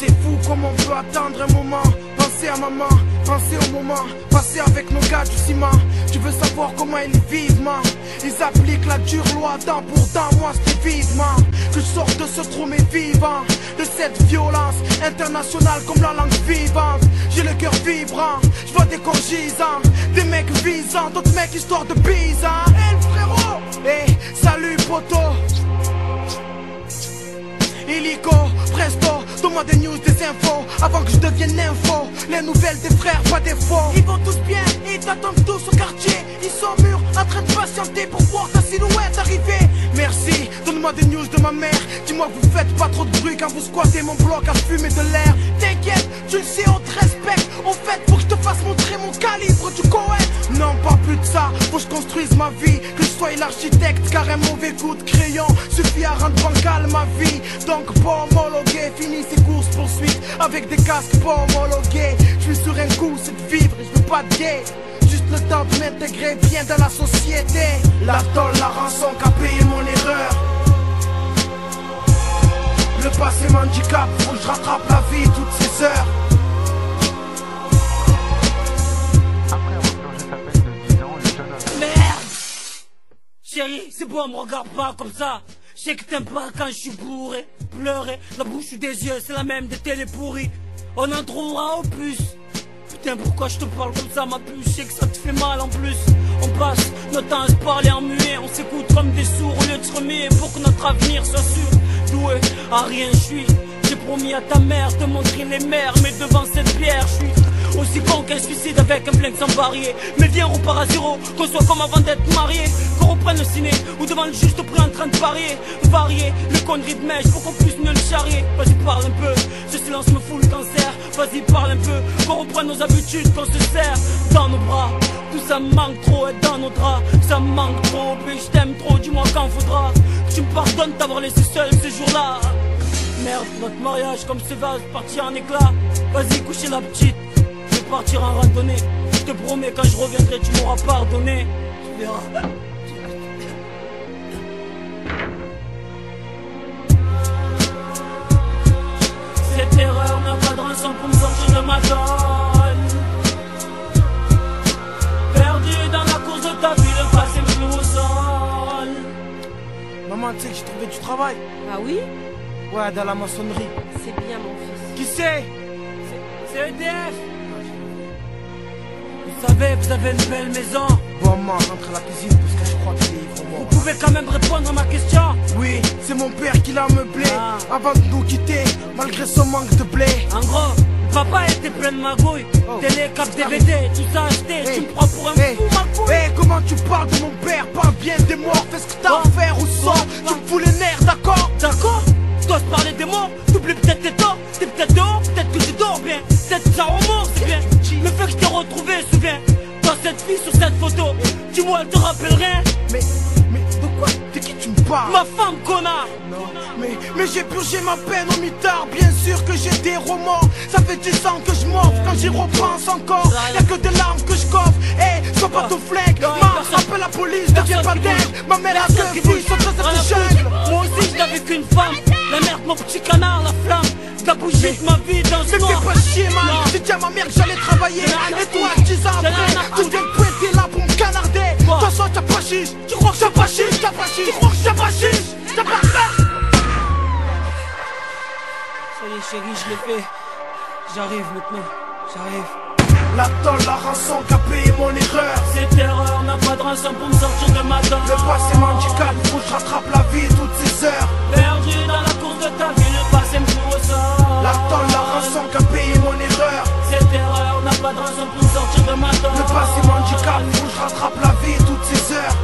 C'est fou comme on peut attendre un moment. Penser à maman, penser au moment passé avec nos gars du ciment. Tu veux savoir comment ils vivent, man? Ils appliquent la dure loi dent pour dent. Moi c'est vivement que je sors de ce trou mais vivant de cette violence internationale comme la langue vivante. J'ai le cœur vibrant, je vois des corps gisants, des mecs visants, d'autres mecs histoire de bise, hein. Hey le frérot, hey, salut poto. Illico, presto, donne-moi des news, des infos avant que je devienne info. Les nouvelles des frères, pas des faux. Ils vont tous bien et ils t'attendent tous au quartier. Ils sont mûrs, en train de patienter pour voir ta silhouette arriver. Merci, donne-moi des news de ma mère. Dis-moi que vous faites pas trop de bruit quand vous squattez mon bloc à fumer de l'air. T'inquiète, tu le sais, on te respecte. En fait, faut que je te fasse montrer mon calibre du Cohen. Non, pas plus de ça, faut que je construise ma vie. Que je sois l'architecte, car un mauvais coup de crayon suffit à rendre bancale ma vie. Donc pas homologué, fini ces courses poursuites avec des casques pas homologués. Je suis sur un coup, c'est de vivre et je veux pas de gay. Juste le temps de m'intégrer bien dans la société. La tôle, la rançon qu'a payé mon erreur. Le passé m'handicap, faut que je rattrape la vie toutes ces heures. Après avoir plongé sa peine de 10 ans, le jeune homme... Merde! Chérie, c'est bon, me regarde pas comme ça. Je sais que t'aimes pas quand je suis bourré. Pleurer, la bouche ou des yeux, c'est la même des télé pourries. On en trouvera au plus. Putain, pourquoi je te parle comme ça, ma puce? Je sais que ça te fait mal en plus. On passe notre temps à se parler en muet. On s'écoute comme des sourds au lieu de se remuer pour que notre avenir soit sûr. Doué, à rien je suis. J'ai promis à ta mère de montrer les mers, mais devant cette bière, je suis aussi con qu'un suicide avec un blingue sans barrière. Mais viens, on repart à zéro, qu'on soit comme avant d'être marié. Qu'on reprenne le ciné, ou devant le juste prix en train de parier. Varier, les conneries de mèche pour qu'on puisse mieux le charrier. Vas-y, parle un peu, ce silence me fout le cancer. Vas-y, parle un peu, qu'on reprenne nos habitudes, qu'on se serre dans nos bras. Tout ça me manque trop, être dans nos draps. Ça me manque trop, puis je t'aime trop, dis-moi quand faudra que tu me pardonnes d'avoir laissé seul ce jour-là. Merde, notre mariage comme ce vase partir en éclat. Vas-y, coucher la petite, je vais partir en randonnée. Je te promets, quand je reviendrai, tu m'auras pardonné. Tu verras. Cette erreur n'a pas de rançon pour me sortir de ma donne. Perdu dans la course de ta vie, le passé me cloue au sol. Maman, tu sais que j'ai trouvé du travail. Ah oui? Ouais, dans la maçonnerie. C'est bien mon fils. Qui c'est? C'est EDF. Vous savez, vous avez une belle maison. Bon, maman, rentre à la cuisine parce que je crois qu'il est ivre mort. Vous pouvez quand même répondre à ma question. Oui, c'est mon père qui l'a meublé avant de nous quitter, malgré son manque de blé. En gros, le papa était plein de magouilles. Télé, cap DVD, tout ça acheté. Tu me prends pour un fou, ma couille. Hey, comment tu parles de mon père? Parle bien des morts, fais ce que t'as à faire ou sors. Tu me fous les nerfs, d'accord? D'accord? Tu dois se parler des mots, t'oublies peut-être tes torts. T'es peut-être dehors, peut-être que tu dors bien. Peut-être que ça remonte, c'est bien. Le fait que je t'ai retrouvé, souviens. Toi, cette fille sur cette photo, dis-moi, elle te rappelle rien? Mais de quoi? De qui tu me parles? Ma femme, connard! Non, mais j'ai purgé ma peine au mitard. Bien sûr que j'ai des remords. Ça fait 10 ans que je m'offre quand j'y repense encore. Y'a que des larmes que je coffre. Hey, sois pas ton flingue. Appelle la police, deviens pas dingue. Ma mère a deux filles, sont dans cette jungle. Moi aussi, je n'avais qu'une femme. La merde, mon petit canard, la flamme. T'as bougé de ma vie dans ce Mais noir. fais pas chier, man. J'ai dit à ma mère que j'allais travailler. Et toi, 10 ans après, tu viens de pointer là pour me canarder. De toute façon, t'as pas chiche. Tu crois que t'as pas chiche? T'as pas chiche. Tu crois que t'as pas chiche? T'as pas fait. Ça y est, chérie, je l'ai fait. J'arrive maintenant, j'arrive. La tôle, la rançon qu'a payé mon erreur. Cette erreur n'a pas de rançon pour me sortir de ma dent. Le passé m'handicap, faut que je rattrape la vie toutes ces heures. Perdu dans la course de ta vie, le passé me fout au sol. La tôle, la rançon qu'a payé mon erreur. Cette erreur n'a pas de rançon pour me sortir de ma dent. Le passé m'handicap, faut que je rattrape la vie toutes ces heures.